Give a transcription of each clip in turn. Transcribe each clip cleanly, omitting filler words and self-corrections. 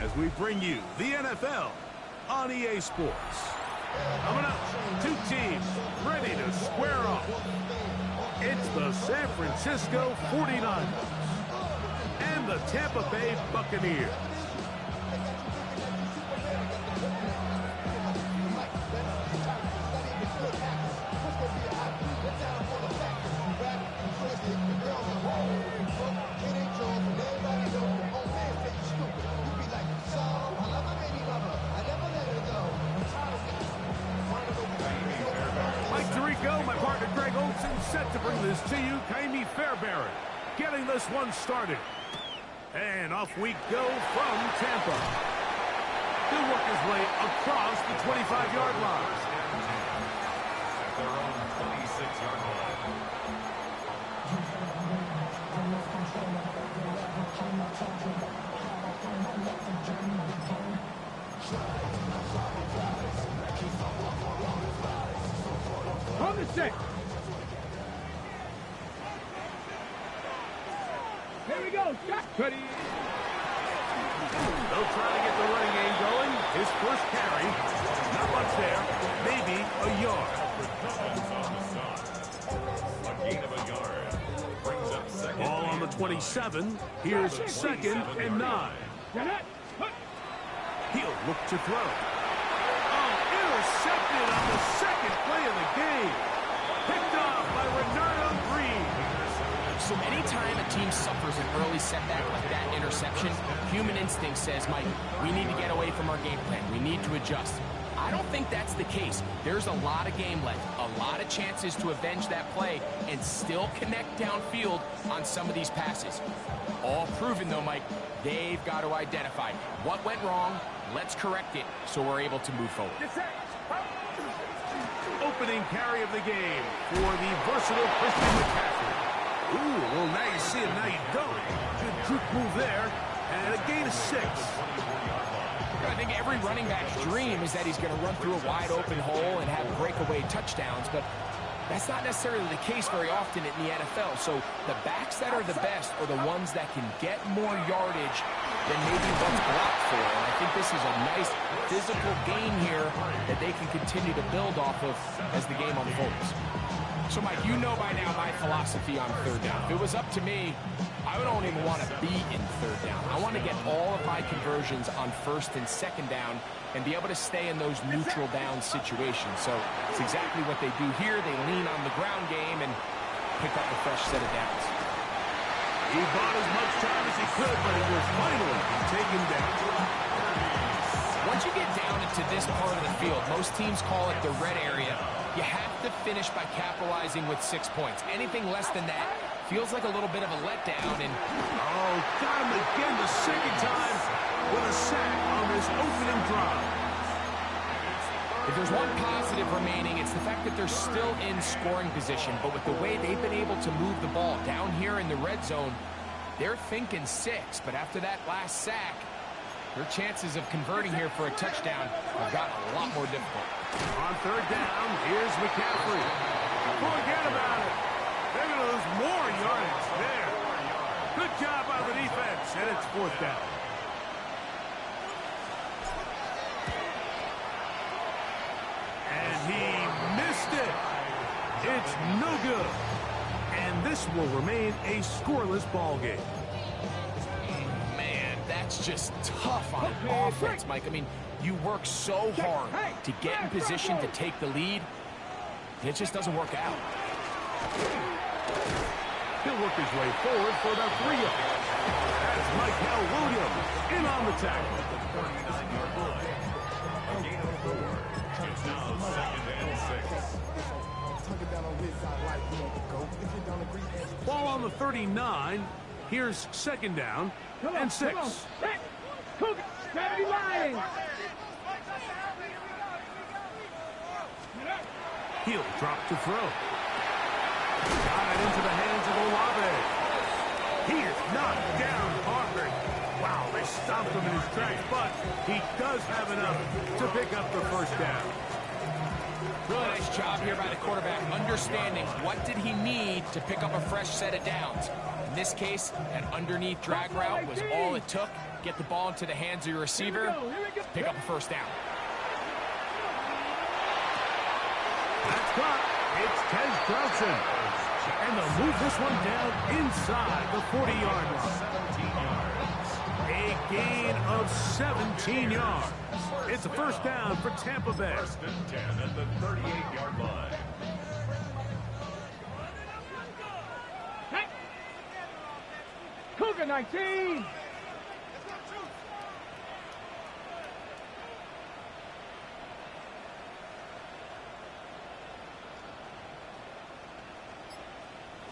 as we bring you the NFL on EA Sports. Coming up, two teams ready to square off. It's the San Francisco 49ers and the Tampa Bay Buccaneers. Set to bring this to you, Kaimi Fairbairn, getting this one started. And off we go from Tampa. He'll work his way across the 25-yard line. At their own 26-yard line. On the set. Here we go. Shot. Ready. They'll try to get the running game going. His first carry. Not much there. Maybe a yard. A gain of a yard. Brings up second. Ball on the 27. Here's second and 9. He'll look to throw. Oh, intercepted on the second play of the game. Picked off by Renardo Green. So anytime a team suffers an early setback like that interception, human instinct says, Mike, we need to get away from our game plan. We need to adjust. I don't think that's the case. There's a lot of game left, a lot of chances to avenge that play and still connect downfield on some of these passes. All proven, though, Mike, they've got to identify what went wrong. Let's correct it so we're able to move forward. Opening carry of the game for the versatile Christian McCaffrey. Ooh, well, now you see it, now you don't. Good juke move there, and a gain of 6. I think every running back's dream is that he's going to run through a wide-open hole and have breakaway touchdowns, but that's not necessarily the case very often in the NFL. So the backs that are the best are the ones that can get more yardage than maybe what's blocked for. And I think this is a nice physical gain here that they can continue to build off of as the game unfolds. So, Mike, you know by now my philosophy on third down. If it was up to me, I don't even want to be in third down. I want to get all of my conversions on first and second down and be able to stay in those neutral down situations. So it's exactly what they do here. They lean on the ground game and pick up a fresh set of downs. He bought as much time as he could, but he was finally taken down. Once you get down into this part of the field, most teams call it the red area. You have to finish by capitalizing with 6 points. Anything less than that feels like a little bit of a letdown. And oh, got him again the second time with a sack on this opening drive. If there's one positive remaining, it's the fact that they're still in scoring position. But with the way they've been able to move the ball down here in the red zone, they're thinking 6. But after that last sack, their chances of converting here for a touchdown have gotten a lot more difficult. On third down, here's McCaffrey. Forget about it. They're going to lose more yardage there. Good job by the defense, and it's fourth down. And he missed it. It's no good. And this will remain a scoreless ball game. That's just tough on offense, Mike. I mean, you work so hard to get in position to take the lead, and it just doesn't work out. He'll work his way forward for about 3 yards. That's Michael Williams in on the tackle. A gain of 4. It's now second and 6. Ball on the 39. Here's second down and 6. Gravity line. He'll drop to throw. Got it into the hands of Olave. He is knocked down hard. Wow, they stopped him in his tracks, but he does have enough to pick up the first down. Really nice job here by the quarterback, understanding what did he need to pick up a fresh set of downs. In this case, an underneath drag route was all it took. Get the ball into the hands of your receiver, pick up a first down. That's caught. It's Ted Crouchen. And they'll move this one down inside the 40-yard line. A gain of 17 yards. It's a first down for Tampa Bay. First and 10 at the 38-yard line. Cougar 19.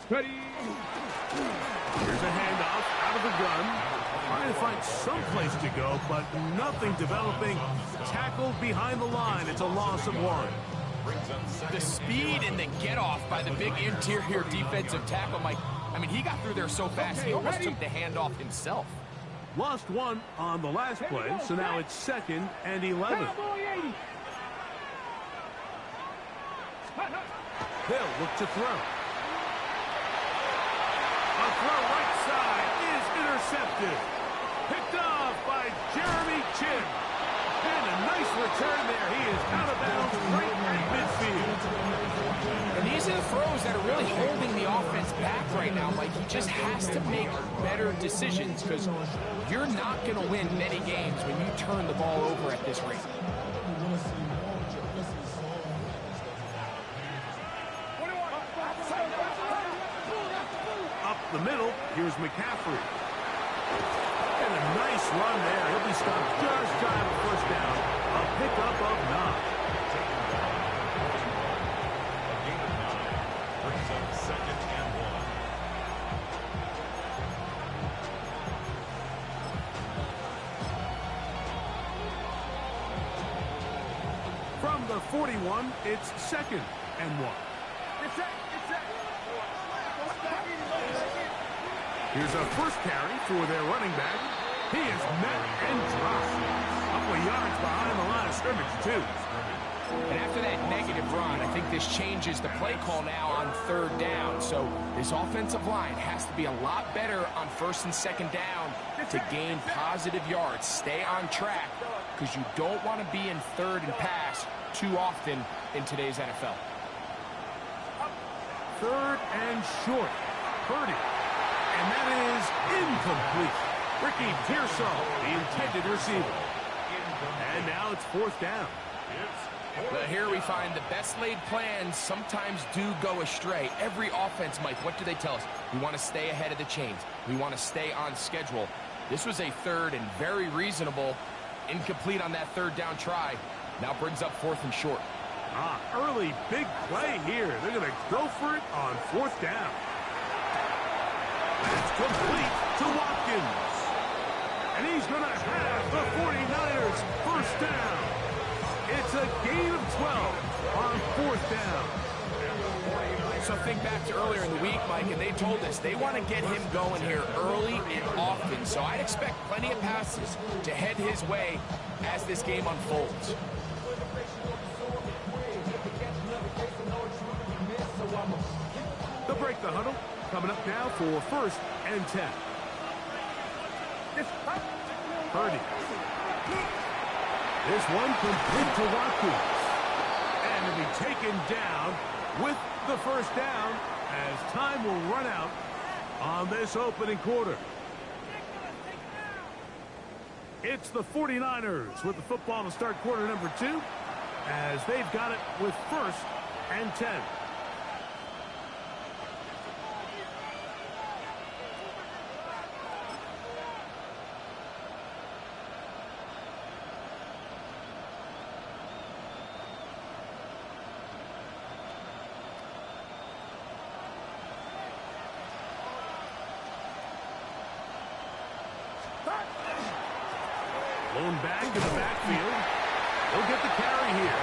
Ready. Here's a handoff out of the gun. Trying to find some place to go, but nothing developing. Tackled behind the line. It's a loss of 1. The speed and the get-off by the big interior defensive tackle, Mike. I mean, he got through there so fast, he almost took the handoff himself. Lost 1 on the last play, so now it's 2nd and 11. Hill look to throw. A throw right side is intercepted. Picked off by Jeremy Chin. And a nice return there. He is out of bounds right at midfield. And these are the throws that are really holding the offense back right now, Mike. He just has to make better decisions because you're not going to win many games when you turn the ball over at this rate. Up the middle, here's McCaffrey. And a nice run there. He'll be stopped just shy of a first down. A pickup of 9. Brings up 2nd and 1. From the 41, it's 2nd and 1. Here's a first carry for their running back. He is met and dropped. A couple of yards behind the line of scrimmage, too. And after that negative run, I think this changes the play call now on 3rd down. So this offensive line has to be a lot better on 1st and 2nd down to gain positive yards. Stay on track because you don't want to be in 3rd and pass too often in today's NFL. 3rd and short. Purdy. And that is incomplete. Ricky Pearsall, the intended receiver. And now it's 4th down. Well, here we find the best laid plans sometimes do go astray. Every offense, Mike, what do they tell us? We want to stay ahead of the chains. We want to stay on schedule. This was a 3rd and very reasonable. Incomplete on that 3rd down try. Now brings up 4th and short. Early big play here. They're going to go for it on 4th down. That's complete to Watkins. And he's going to have the 49ers first down. It's a gain of 12 on 4th down. So think back to earlier in the week, Mike, and they told us they want to get him going here early and often. So I'd expect plenty of passes to head his way as this game unfolds. They'll break the huddle. Coming up now for 1st and 10. Purdy. This one complete to Watkins. And to be taken down with the first down as time will run out on this opening quarter. It's the 49ers with the football to start quarter number 2 as they've got it with 1st and 10. Blown back in the backfield. He'll get the carry here.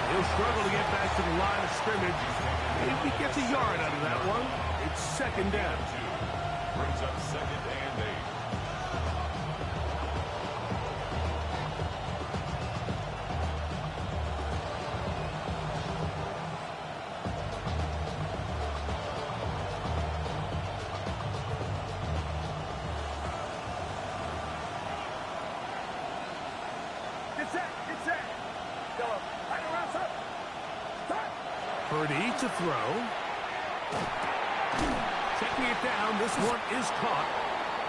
He'll struggle to get back to the line of scrimmage. Maybe gets a yard out of that one. It's 2nd down. Brings up 2nd and 8. Get set. Get set. Purdy to throw. Checking it down. This one is caught.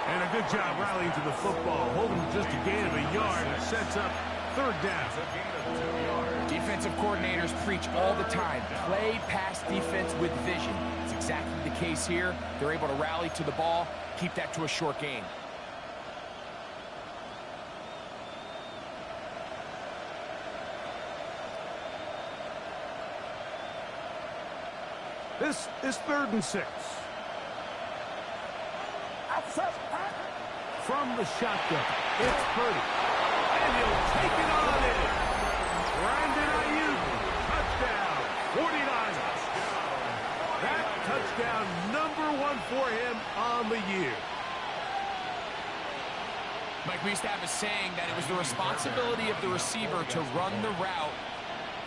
And a good job rallying to the football. Holding just a gain of a yard. It sets up third down. Defensive coordinators preach all the time. Play pass defense with vision. It's exactly the case here. They're able to rally to the ball, keep that to a short gain. This is 3rd and 6. From the shotgun, it's Purdy. And he'll take it on in. Brandon Ayuk, touchdown, 49ers. That touchdown #1 for him on the year. Mike, we used to have a saying that it was the responsibility of the receiver to run the route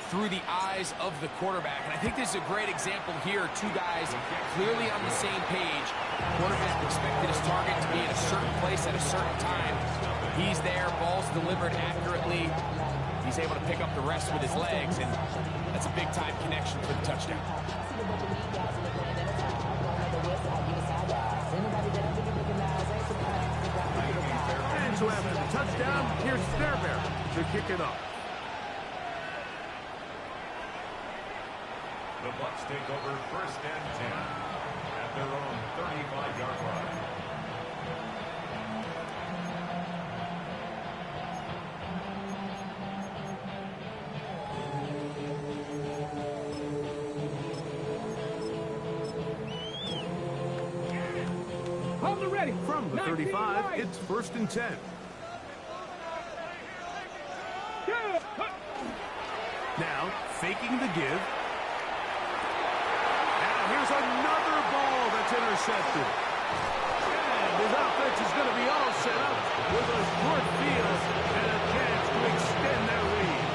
through the eyes of the quarterback. And I think this is a great example here. Two guys clearly on the same page. Quarterback expected his target to be in a certain place at a certain time. He's there, ball's delivered accurately. He's able to pick up the rest with his legs, and that's a big-time connection for the touchdown. And so after the touchdown, here's Fairbairn to kick it off. The Bucs take over 1st and 10 at their own 35-yard line. Hold it ready. From the 35, it's 1st and 10. Now, faking the give. Here's another ball that's intercepted. And his offense is going to be all set up with a short field and a chance to extend their lead.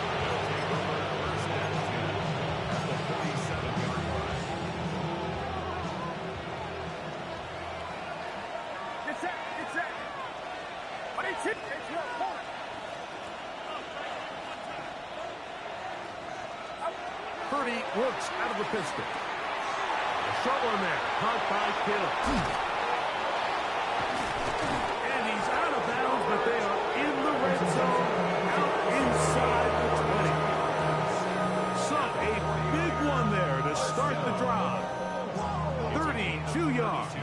Get set. Get set. It's your point. Purdy works out of the pistol. Short one there, caught by Kittle. And he's out of bounds, but they are in the red zone, out inside the 20. So a big one there to start the drive. 32 yards.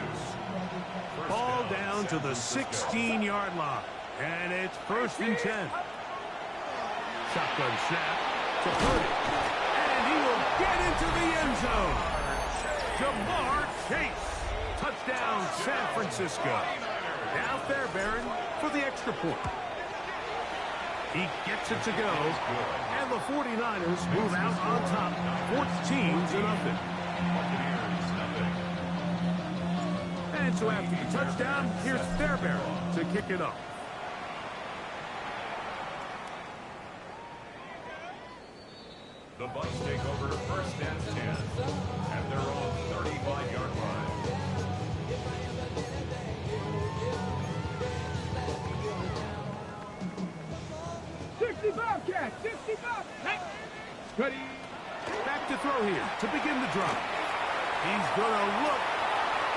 Ball down to the 16-yard line. And it's 1st and 10. Shotgun snap to Purdy. And he will get into the end zone. Jamar Chase. Touchdown, San Francisco. Now Fairbairn for the extra point. He gets it to go. And the 49ers move out on top, 14-0. And so after the touchdown, here's Fairbairn to kick it off. The Bucs take over 1st and 10 at their own 35-yard line. Bobcat, 60 Bobcat. Ready. Back to throw here to begin the drive. He's going to look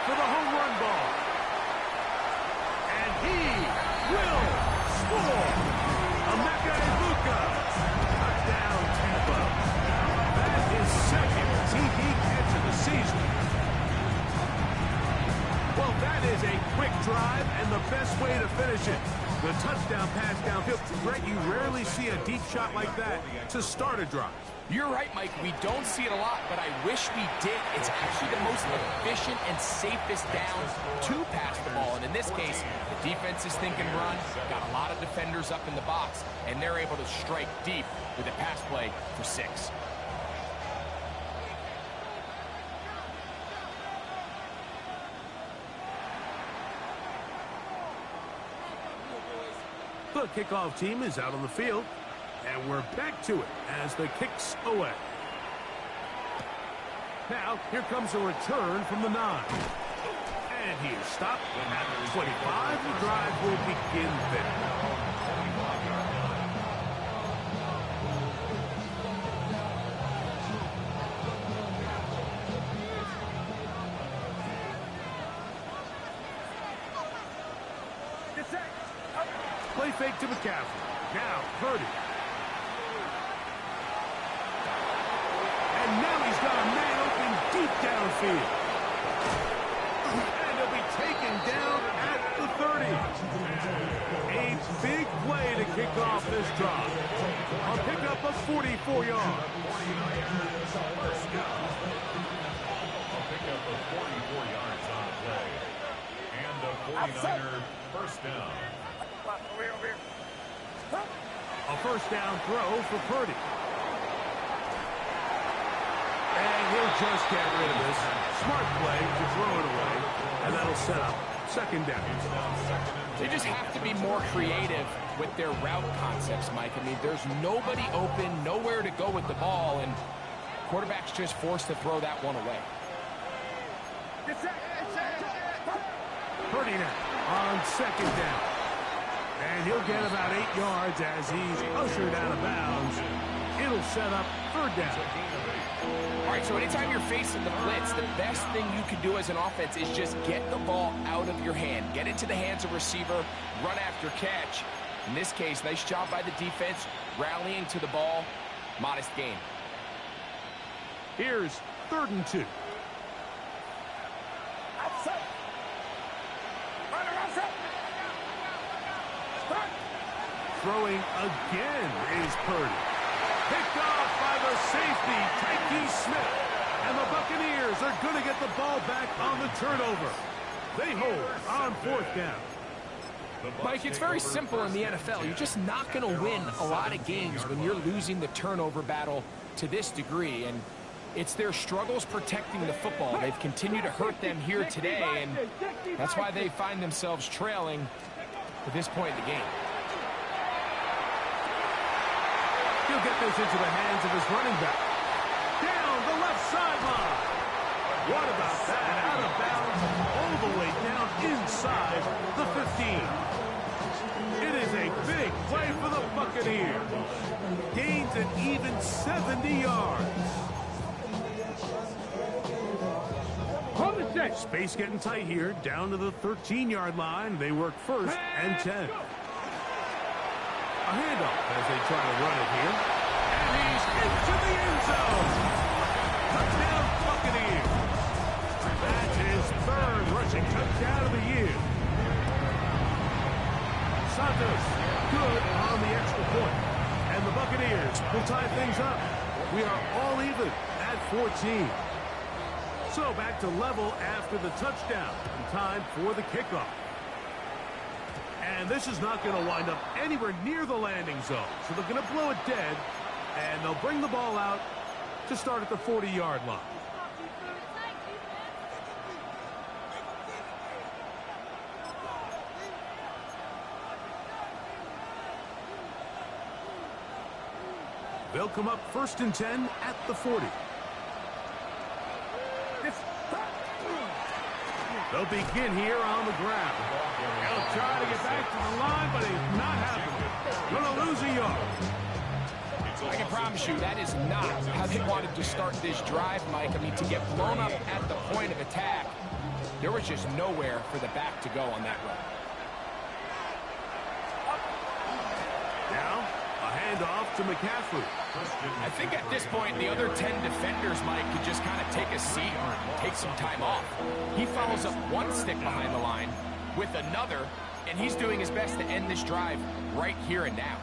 for the home run ball. And he will score. Emeka Egbuka. Touchdown, Tampa. That is second TD catch of the season. Well, that is a quick drive and the best way to finish it. The touchdown pass downfield. Brett, you rarely see a deep shot like that to start a drive. You're right, Mike. We don't see it a lot, but I wish we did. It's actually the most efficient and safest down to pass the ball. And in this case, the defense is thinking run, got a lot of defenders up in the box, and they're able to strike deep with a pass play for 6. The kickoff team is out on the field, and we're back to it as the kick's away. Now, here comes a return from the 9. And he is stopped at the 25. The drive will begin there. Play fake to McCaffrey. Now, Purdy. And now he's got a man open deep downfield. And he'll be taken down at the 30. A big play to kick off this drive. A pickup of 44 yards. Pickup of 44 yards on the play. And a 49er first down. A first down throw for Purdy. And he'll just get rid of this. Smart play to throw it away. And that'll set up second down. They just have to be more creative with their route concepts, Mike. I mean, there's nobody open, nowhere to go with the ball, and quarterback's just forced to throw that one away. Purdy now on second down. And he'll get about 8 yards as he's ushered out of bounds. It'll set up third down. All right, so anytime you're facing the blitz, the best thing you can do as an offense is just get the ball out of your hand. Get into the hands of receiver, run after catch. In this case, nice job by the defense, rallying to the ball. Modest gain. Here's 3rd and 2. Throwing again is Purdy. Picked off by the safety, Tyke Smith. And the Buccaneers are going to get the ball back on the turnover. They hold on 4th down. Mike, it's very simple in the NFL. You're just not going to win a lot of games when you're losing the turnover battle to this degree. And it's their struggles protecting the football. They've continued to hurt them here today, and that's why they find themselves trailing at this point in the game. He'll get this into the hands of his running back. Down the left sideline. What about that? Out of bounds all the way down inside the 15. It is a big play for the Buccaneers. Gains an even 70 yards. Space getting tight here. Down to the 13-yard line. They work 1st and 10. A handoff as they try to run it here. And he's into the end zone. Touchdown, Buccaneers. That's his 3rd rushing touchdown of the year. Santos, good on the extra point. And the Buccaneers will tie things up. We are all even at 14. So back to level after the touchdown. Time for the kickoff. And this is not going to wind up anywhere near the landing zone. So they're going to blow it dead, and they'll bring the ball out to start at the 40-yard line. They'll come up 1st and 10 at the 40. They'll begin here on the ground. He'll try to get back to the line, but he's not happening. Going to lose a yard. I can promise you that is not how they wanted to start this drive, Mike. I mean, to get blown up at the point of attack, there was just nowhere for the back to go on that run. Now, a handoff to McCaffrey. I think at this point, the other 10 defenders, Mike, could just kind of take a seat or take some time off. He follows up one stick behind the line with another, and he's doing his best to end this drive right here and now.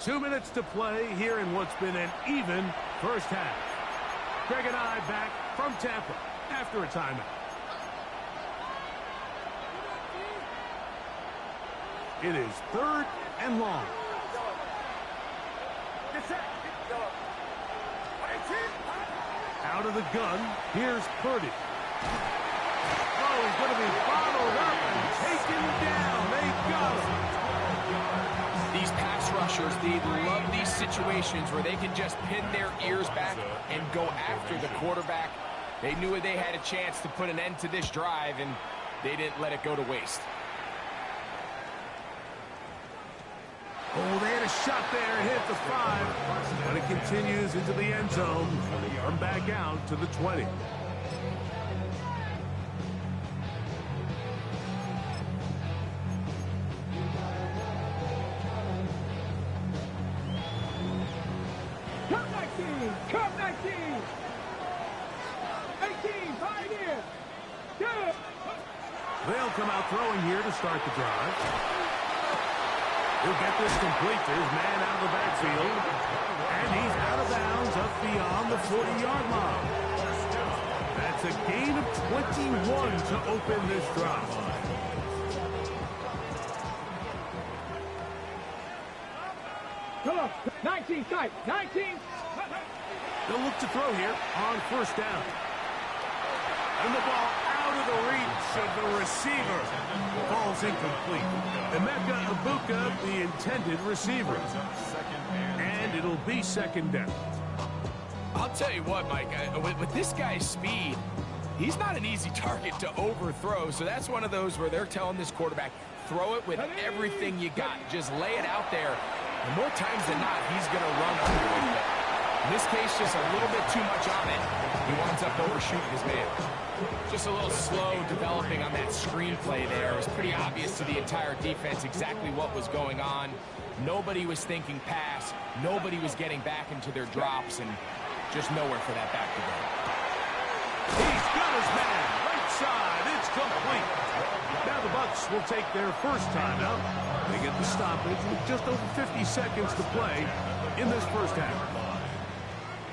Two minutes to play here in what's been an even first half. Greg and I back from Tampa after a timeout. It is 3rd and long. Out of the gun, here's Purdy. Oh, he's going to be bottled up and taken down. They got him. These pass rushers, they love these situations where they can just pin their ears back and go after the quarterback. They knew they had a chance to put an end to this drive, and they didn't let it go to waste. Oh, they had a shot there and hit the 5. But it continues into the end zone. From back out to the 20. Come 19! Come 19! 18! Pioneer! Good! They'll come out throwing here to start the drive. He'll get this complete. There's man out of the backfield. And he's out of bounds up beyond the 40-yard line. That's a gain of 21 to open this drive. Come on! 19 tight! 19! They'll look to throw here on first down. And the ball out of the reach of the receiver. Ball's incomplete. Emeka Ibuka, the intended receiver. And it'll be second down. I'll tell you what, Mike, with this guy's speed, he's not an easy target to overthrow. So that's one of those where they're telling this quarterback, throw it with everything you got. Just lay it out there. And more times than not, he's going to run under it. But in this case, just a little bit too much on it. He winds up overshooting his man. Just a little slow developing on that screenplay there. It was pretty obvious to the entire defense exactly what was going on. Nobody was thinking pass. Nobody was getting back into their drops, and just nowhere for that back to go. He's got his man. Right side. It's complete. Now the Bucs will take their first timeout. They get the stoppage with just over 50 seconds to play in this first half.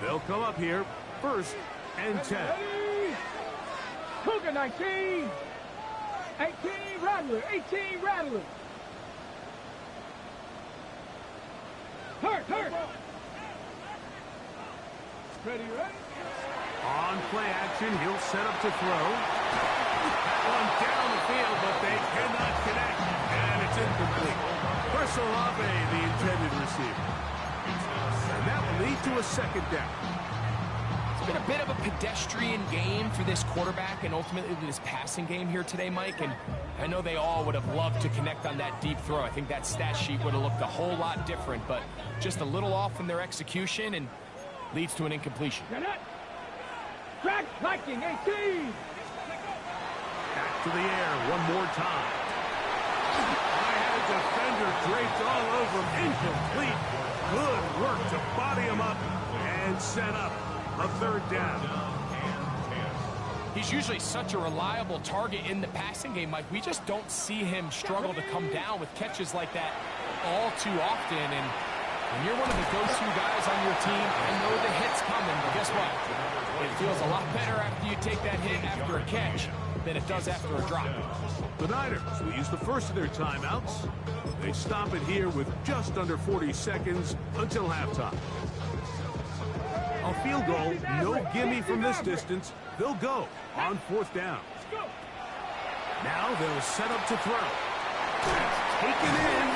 They'll come up here first and 10. Cougar 19! 18 Rattler! 18 Rattler! Hurt! Ready? On play action, he'll set up to throw. That one down the field, but they cannot connect. And it's incomplete. Chris Olave, the intended receiver. And that will lead to a second down. It's been a bit of a pedestrian game for this quarterback and ultimately this passing game here today, Mike. And I know they all would have loved to connect on that deep throw. I think that stat sheet would have looked a whole lot different, but just a little off in their execution and leads to an incompletion. Crack Viking 18! Back to the air one more time. I had a defender draped all over him. Incomplete. Good work to body him up and set up a third down. He's usually such a reliable target in the passing game, Mike. We just don't see him struggle to come down with catches like that all too often. And when you're one of the go-to guys on your team, I know the hit's coming, but guess what? It feels a lot better after you take that hit after a catch than it does after a drop. The Niners will use the first of their timeouts. They stop it here with just under 40 seconds until halftime. A field goal, no gimme from this distance. They'll go on fourth down. Now they'll set up to throw. That's taken in,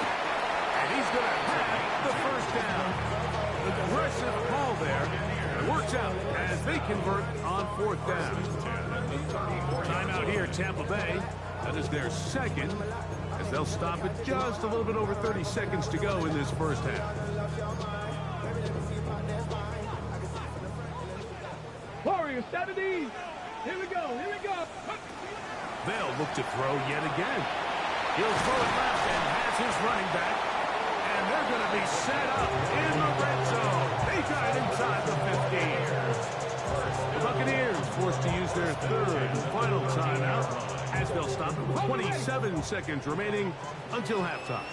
and he's going to have the first down. Aggressive call there. Works out as they convert on fourth down. Timeout here, Tampa Bay. That is their second, as they'll stop it just a little bit over 30 seconds to go in this first half. Warriors 70! Here we go! They'll look to throw yet again. He'll throw it left and has his running back. And they're going to be set up in the red zone. They got it inside the 15. The Buccaneers forced to use their third and final timeout as they'll stop it with 27 seconds remaining until halftime.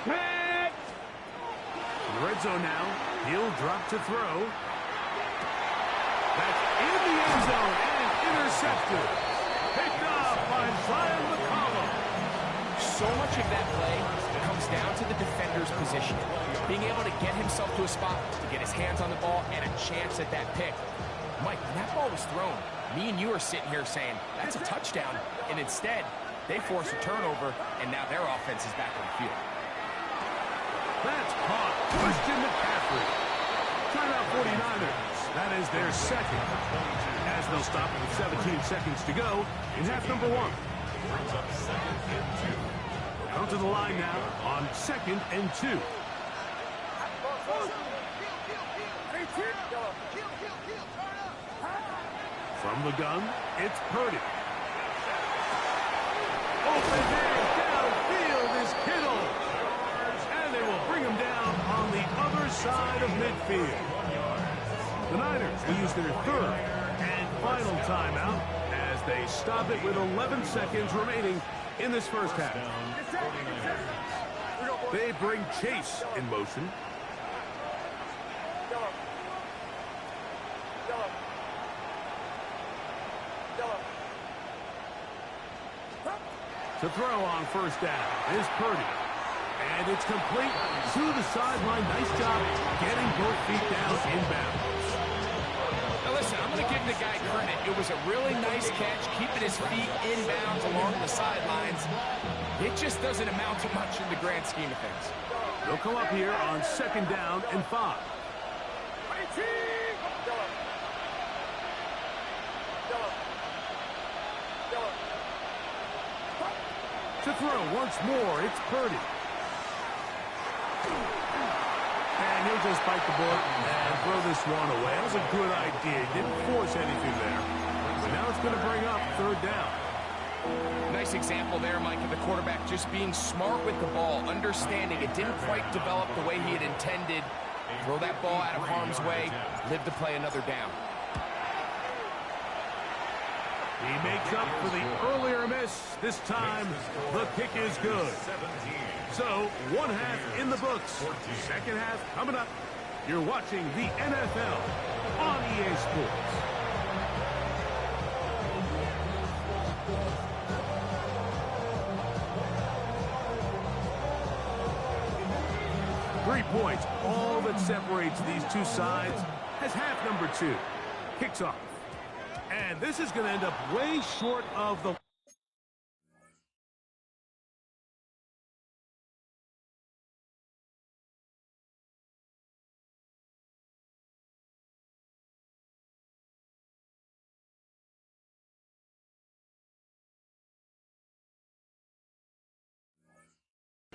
In the red zone now. He'll drop to throw. That's in the end zone and intercepted. Picked off by Zion McCollum. So much of that play comes down to the defender's position. Being able to get himself to a spot, to get his hands on the ball, and a chance at that pick. Mike, when that ball was thrown, me and you are sitting here saying, that's a touchdown. And instead, they force a turnover, and now their offense is back on the field. That's caught. Christian McCaffrey. Timeout 49ers. That is their second. As they'll stop with 17 seconds to go in half number one. Come to the line now on 2nd and 2. From the gun, it's Purdy. Open man downfield is Kittle. And they will bring him down on the other side of midfield. The Niners will use their 3rd and final timeout as they stop it with 11 seconds remaining in this first half. They bring Chase in motion. To throw on 1st down is Purdy. And it's complete to the sideline. Nice job getting both feet down inbounds. Now listen, I'm going to give the guy credit. It was a really nice catch, keeping his feet inbounds along the sidelines. It just doesn't amount to much in the grand scheme of things. They'll come up here on 2nd down and 5. To throw once more, it's Purdy. And he'll just bite the bullet and throw this one away. That was a good idea. He didn't force anything there. But now it's going to bring up 3rd down. Nice example there, Mike, of the quarterback just being smart with the ball, understanding it didn't quite develop the way he had intended. Throw that ball out of harm's way, live to play another down. He makes up for the earlier miss. This time, the kick is good. So, 1 half in the books. 2nd half coming up. You're watching the NFL on EA Sports. Three points, all that separates these two sides, as half number 2 kicks off. And this is going to end up way short of the...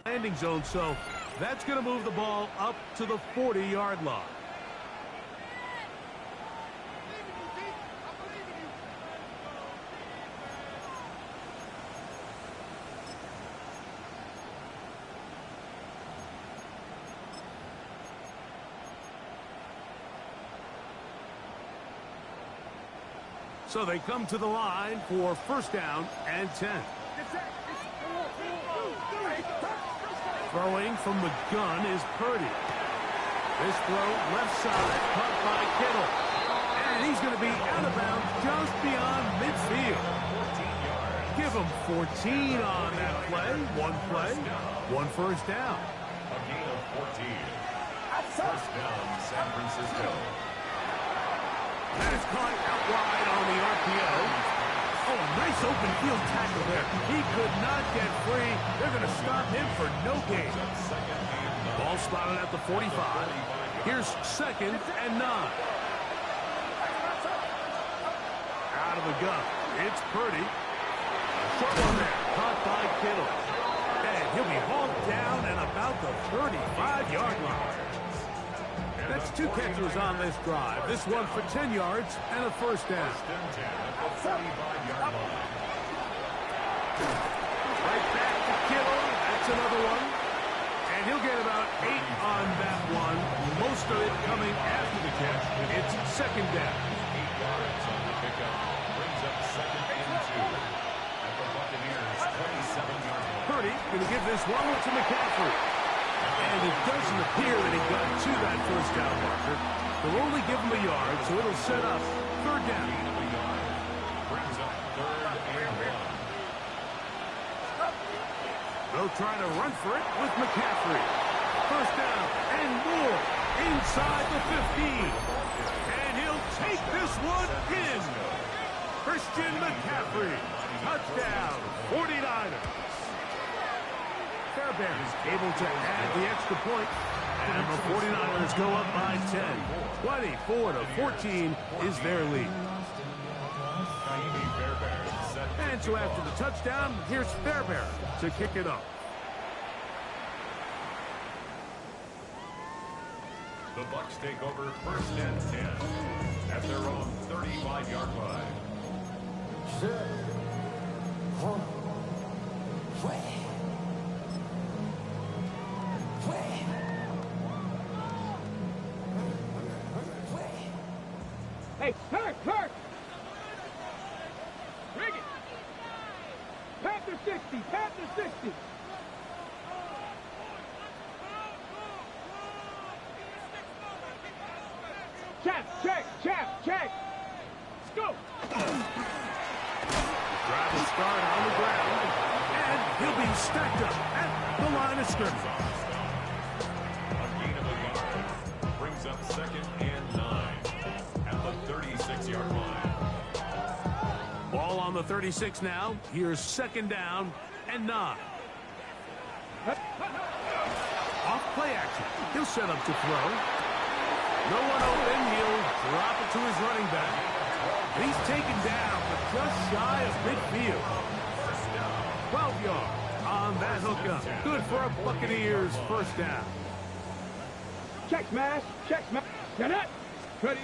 landing zone, so that's going to move the ball up to the 40-yard line. So they come to the line for 1st down and 10. Throwing from the gun is Purdy. This throw left side, caught by Kittle. And he's going to be out of bounds just beyond midfield. Give him 14 on that play. One play, 1 first down. A gain of 14. 1st down, San Francisco. That is caught out wide on the RPO. Oh, nice open field tackle there. He could not get free. They're going to stop him for no gain. Ball spotted at the 45. Here's 2nd and 9. Out of the gun. It's Purdy. Short one there. Caught by Kittle. And he'll be hauled down and about the 35-yard line. That's 2 catches on this drive. This one for 10 yards and a 1st down. 1st and 10 at the 45-yard line. Right back to Kittle. That's another one. And he'll get about 8 on that one. Most of it coming after the catch. It's 2nd down. 8 yards on the pickup. Brings up 2nd and 2 at the Buccaneers' 27-yard line. Purdy going to give this one to McCaffrey. And it doesn't appear that he got to that 1st down marker. They'll only give him a yard, so it'll set up 3rd down. Brings up 3rd and 1. They'll try to run for it with McCaffrey. 1st down and more inside the 15. And he'll take this one in. Christian McCaffrey. Touchdown, 49ers. Fairbairn is able to add the extra point, and the 49ers go up by 10. 24-14 is their lead. Fairbairn set. And so after the touchdown, here's Fairbairn to kick it off. The Bucs take over first and 10 at their own 35-yard line. Hey, Kirk! Bring it! Panther 60! Panther 60! Check! Let's go! Drive will start on the ground, and he'll be stacked up at the line of scrimmage. A gain of a yard brings up second and 9 at the 36-yard line. Ball on the 36 now. Here's second down and 9. Off play action. He'll set up to throw. No one open. He'll drop it to his running back. He's taken down, but just shy of midfield. 12 yards on that hookup. Good for a Buccaneers first down. Check smash! Get it! Ready!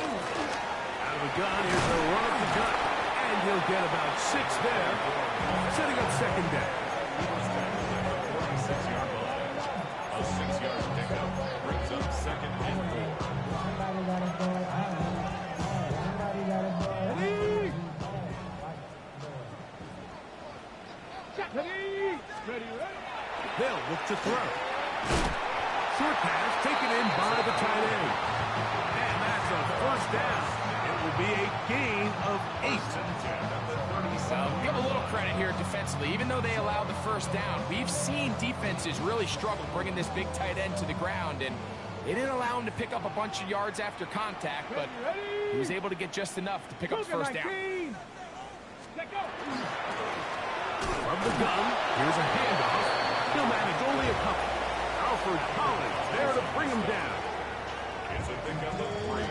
Out of the gun, here's a run up the gut, and he'll get about 6 there, setting up second down. 46-yard line. A 6-yard pickup brings up second and 4. Ready! They'll look to throw. Short pass taken in by the tight end. And that's a first down. It will be a gain of 8. Give a little credit here defensively. Even though they allowed the first down, we've seen defenses really struggle bringing this big tight end to the ground, and they didn't allow him to pick up a bunch of yards after contact, but he was able to get just enough to pick up his first down. Let go! From the gun, here's a handoff. He'll manage only a couple. Alfred Collins there to bring him down. It's a pickup of 3.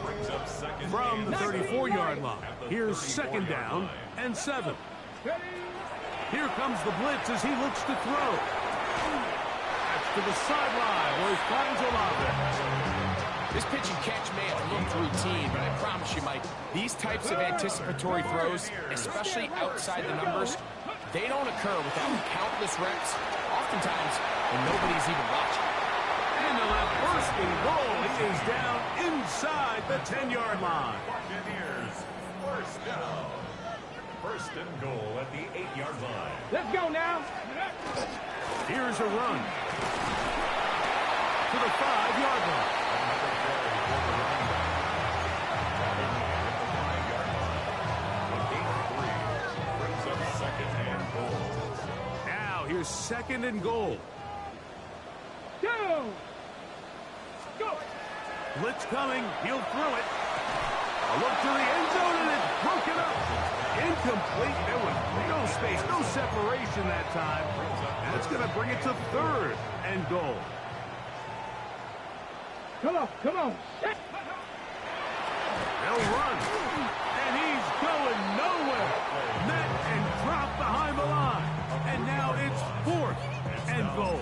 Brings up second From the and 34-yard line, here's second down and 7. Here comes the blitz as he looks to throw. That's to the sideline where he finds Olave. This pitch and catch may have looked routine, but I promise you, Mike, these types of anticipatory throws, especially outside the numbers, they don't occur without countless reps, oftentimes when nobody's even watching. And the left first and goal. He is down inside the 10-yard line. Buccaneers first down. First and goal at the 8-yard line. Let's go now! Here's a run to the 5-yard line. Now here's second and goal. Go! Go! Blitz coming. He'll throw it. A look to the end zone, and it's broken up. Incomplete. There was no space, no separation that time. And it's going to bring it to third and goal. Come on! They'll run. And he's going nowhere. Met and dropped behind the line. And now it's fourth and goal.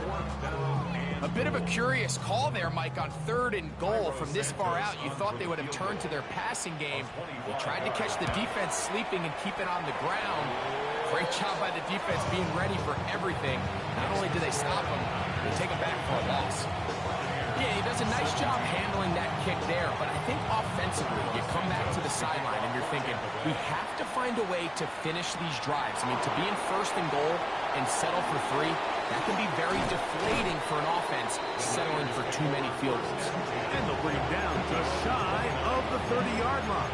A bit of a curious call there, Mike, on third and goal from this far out. You thought they would have turned to their passing game. They tried to catch the defense sleeping and keep it on the ground. Great job by the defense being ready for everything. Not only do they stop him, they take him back for a loss. Yeah, he does a nice job handling that kick there, but I think offensively, you come back to the sideline and you're thinking, we have to find a way to finish these drives. I mean, to be in first and goal and settle for 3, that can be very deflating for an offense settling for too many field goals. And they'll bring him down just shy of the 30-yard line.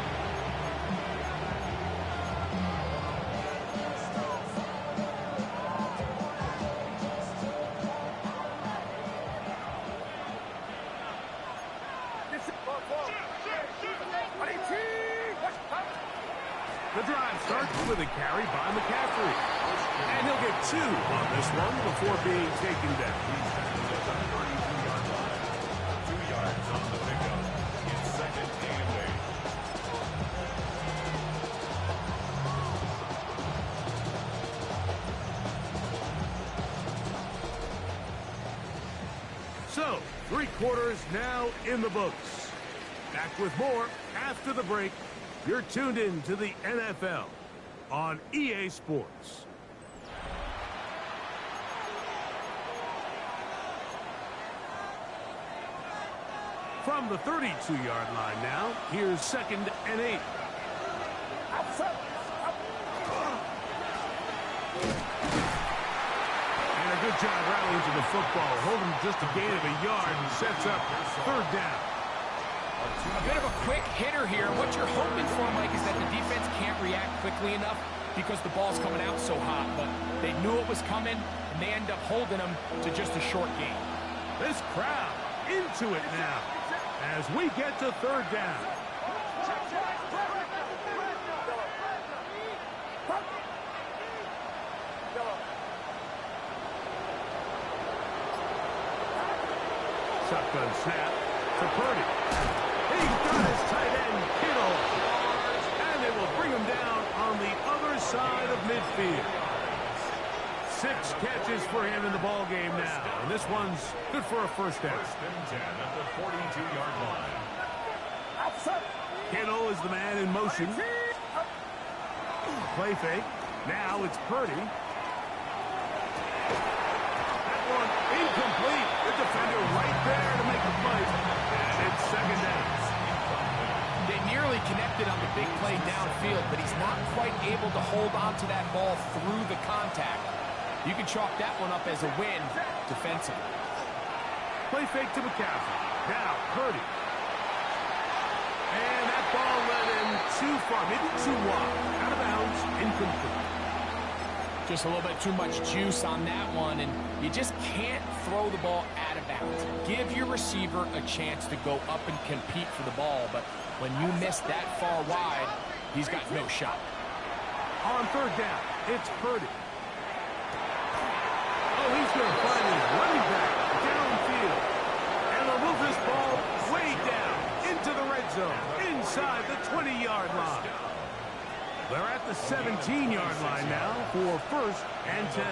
The drive starts with a carry by McCaffrey. And he'll get 2 on this one before being taken down. 2 yards on the pickup. It's second and 8. So, Three quarters now in the books. Back with more after the break. You're tuned in to the NFL on EA Sports. From the 32-yard line now, here's 2nd and 8. And a good job rallying to the football, holding just a gain of a yard and sets up 3rd down. A bit of a quick hitter here. What you're hoping for, Mike, is that the defense can't react quickly enough because the ball's coming out so hot. But they knew it was coming, and they end up holding them to just a short gain. This crowd into it now as we get to 3rd down. Shotgun snap to Purdy. He's got his tight end, Kittle. And they will bring him down on the other side of midfield. 6 catches for him in the ball game now. And this one's good for a 1st down. 1st and 10 at the 42-yard line. Kittle is the man in motion. Play fake. Now it's Purdy. That one incomplete. The defender right there to make the play. And it's 2nd down. They nearly connected on the big play downfield, but he's not quite able to hold on to that ball through the contact. You can chalk that one up as a win defensively. Play fake to McCaffrey. Now Purdy. And that ball led him too far, maybe too wide. Out of bounds, incomplete. Just a little bit too much juice on that one, and you just can't throw the ball out of bounds. Give your receiver a chance to go up and compete for the ball, but when you miss that far wide, he's got no shot. On 3rd down, it's Purdy. Oh, he's going to find his running back downfield. And they'll move this ball way down into the red zone, inside the 20-yard line. They're at the 17-yard line now for 1st and 10.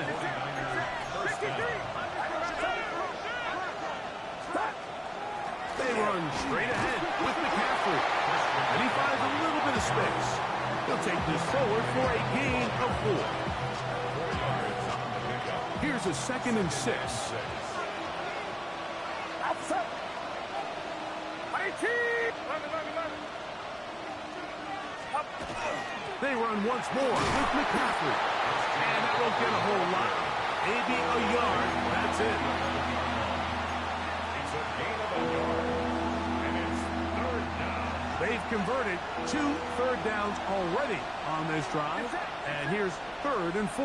They run straight ahead with McCaffrey. And he finds a little bit of space. He'll take this forward for a gain of 4. Here's a 2nd and 6. They run once more with McCaffrey. And that won't get a whole lot. Maybe a yard. That's it. It's a gain of a yard. And it's 3rd down. They've converted 2 3rd downs already on this drive. And here's 3rd and 4.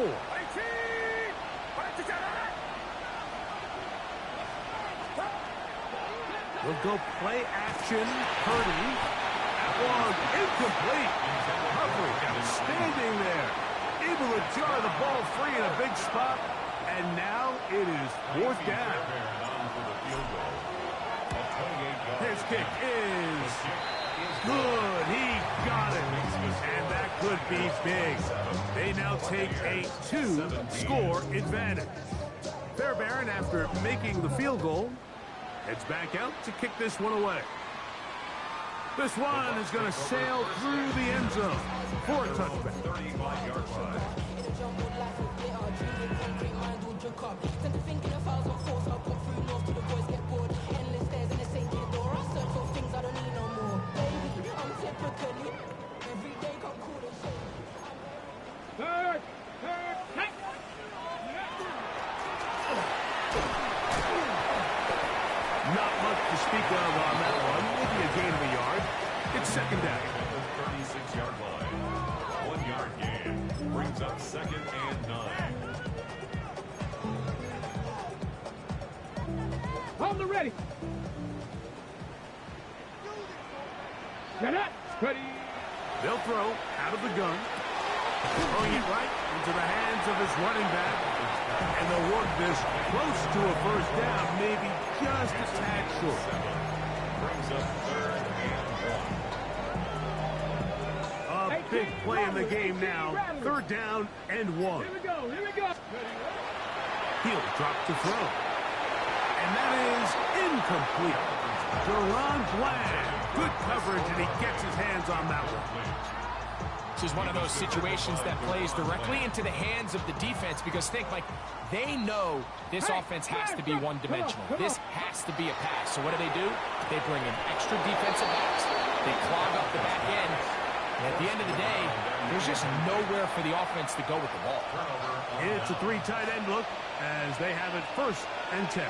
We'll go play action. Purdy. That one incomplete. Humphrey standing there. Able to jar the ball free in a big spot. And now it is 4th down. His kick is good. He got it. And that could be big. They now take a 2-score advantage. Fairbairn, after making the field goal, heads back out to kick this one away. This one is going to sail through the end zone for a touchback. 35-yard line. Not much to speak of on that one. Maybe a gain of a yard. It's 2nd down. 36-yard line. 1-yard gain. Brings up 2nd and 9. Hold it ready. Get up. Ready. They'll throw out of the gun. Throwing it right into the hands of his running back. And they'll work this close to a 1st down, maybe just a tad short. Brings up 3rd and 1. A big play in the game now. 3rd down and 1. Here we go. Here we go. He'll drop to throw. And that is incomplete. Deron Bland. Good coverage, and he gets his hands on that one. This is one of those situations that plays directly into the hands of the defense because think, Mike, they know this offense has to be one-dimensional. This has to be a pass. So what do? They bring in extra defensive backs. They clog up the back end. And at the end of the day, there's just nowhere for the offense to go with the ball. It's a three tight end look as they have it 1st and 10.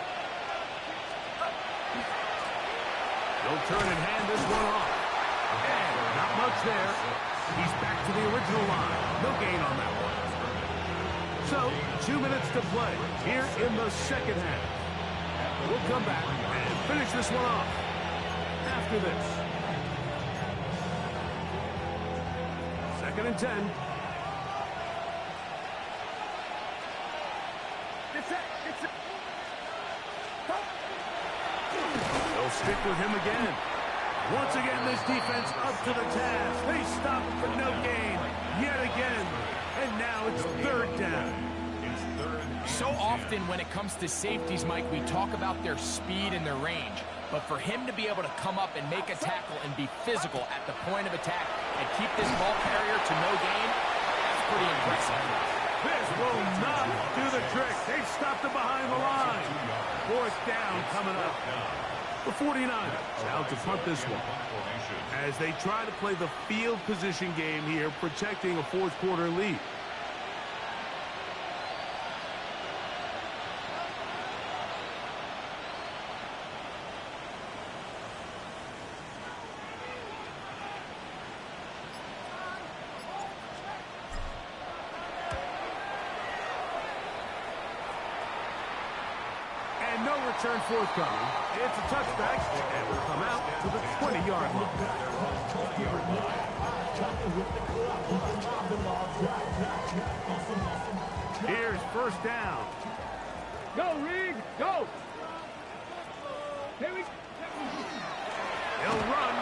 They'll turn and hand this one off. And not much there. He's back to the original line. No gain on that one. So, 2 minutes to play here in the second half. We'll come back and finish this one off after this. 2nd and 10. They'll stick with him again. Once again, this defense up to the task. They stop for no gain yet again. And now it's 3rd down. So often when it comes to safeties, Mike, we talk about their speed and their range. But for him to be able to come up and make a tackle and be physical at the point of attack and keep this ball carrier to no gain, that's pretty impressive. This will not do the trick. They stopped him behind the line. 4th down coming up. The 49ers out to punt this one as they try to play the field position game here, protecting a 4th quarter lead. No return forthcoming. It's a touchback, and will come out to the 20-yard line. Here's 1st down. Go, Reed, go! Here we go. He'll run.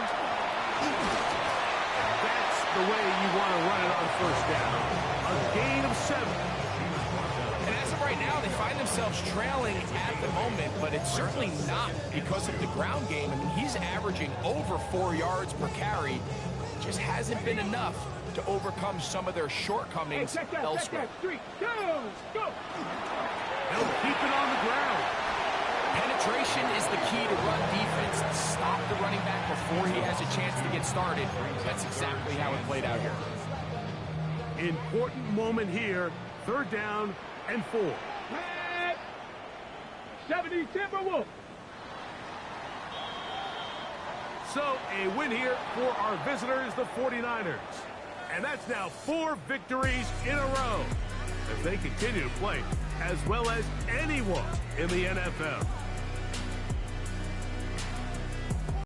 That's the way you want to run it on 1st down. A gain of 7. And as of right now, they find themselves trailing at the moment, but it's certainly not because of the ground game. I mean, he's averaging over 4 yards per carry. Just hasn't been enough to overcome some of their shortcomings elsewhere. 3, 2, go! They'll keep it on the ground. Penetration is the key to run defense. Stop the running back before he has a chance to get started. That's exactly how it played out here. Important moment here. 3rd down and 4. 70 Timberwolves. So a win here for our visitors, the 49ers. And that's now 4 victories in a row as they continue to play as well as anyone in the NFL.